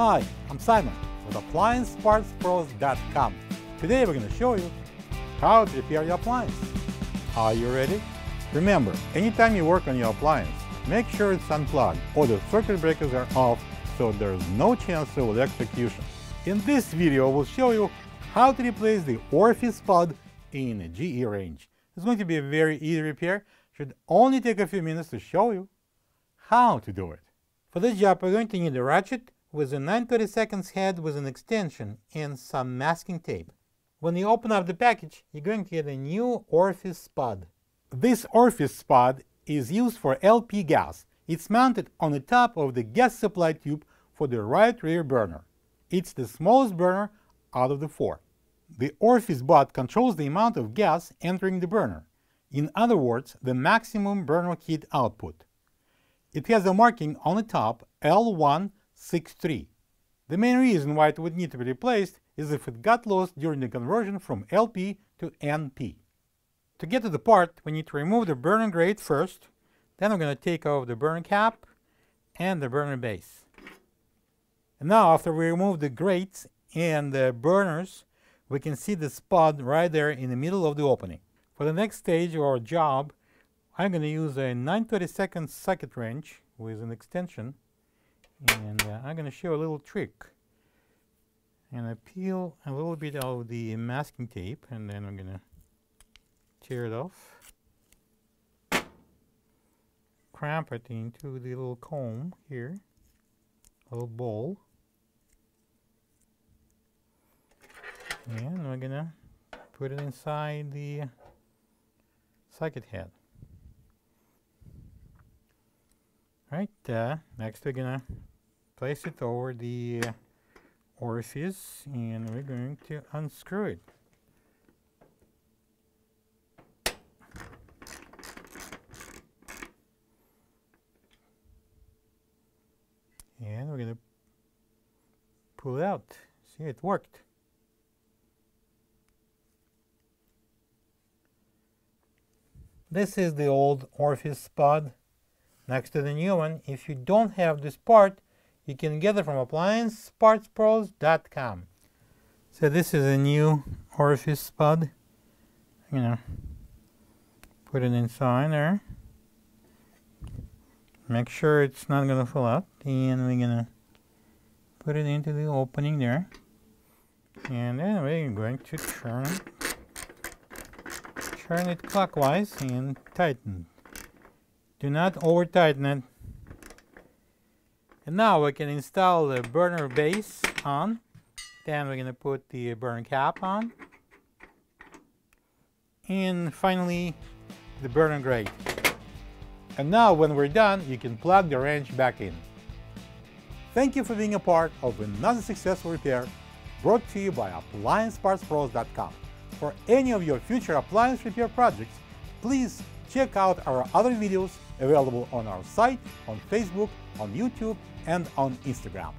Hi, I'm Simon with AppliancePartsPros.com. Today we're going to show you how to repair your appliance. Are you ready? Remember, anytime you work on your appliance, make sure it's unplugged or the circuit breakers are off so there's no chance of electrocution. In this video, we'll show you how to replace the Orifice Spud in a GE range. It's going to be a very easy repair. Should only take a few minutes to show you how to do it. For this job, we're going to need a ratchet with a 9/32 head with an extension and some masking tape. When you open up the package, you're going to get a new Orifice Spud. This Orifice Spud is used for LP gas. It's mounted on the top of the gas supply tube for the right rear burner. It's the smallest burner out of the four. The Orifice Spud controls the amount of gas entering the burner. In other words, the maximum burner heat output. It has a marking on the top L163. The main reason why it would need to be replaced is if it got lost during the conversion from LP to NP. To get to the part, we need to remove the burner grate first. Then we're going to take off the burner cap and the burner base. And now, after we remove the grates and the burners, we can see the spud right there in the middle of the opening. For the next stage of our job, I'm going to use a 9/32 socket wrench with an extension, and I'm going to show a little trick. And I peel a little bit of the masking tape, and then I'm going to tear it off. Cramp it into the little comb here, a little ball. And we're going to put it inside the socket head. Right, next we're going to place it over the orifice, and we're going to unscrew it. And we're going to pull it out. See, it worked. This is the old Orifice Spud next to the new one. If you don't have this part, you can get it from AppliancePartsPros.com. So this is a new Orifice Spud. I'm going to put it inside there. Make sure it's not going to fall out. And we're going to put it into the opening there. And then we're going to turn it clockwise and tighten. Do not over tighten it. And now we can install the burner base on. Then we're going to put the burner cap on. And finally the burner grate. And now when we're done, you can plug the wrench back in. Thank you for being a part of another successful repair brought to you by AppliancePartsPros.com. For any of your future appliance repair projects, please check out our other videos available on our site, on Facebook, on YouTube, and on Instagram.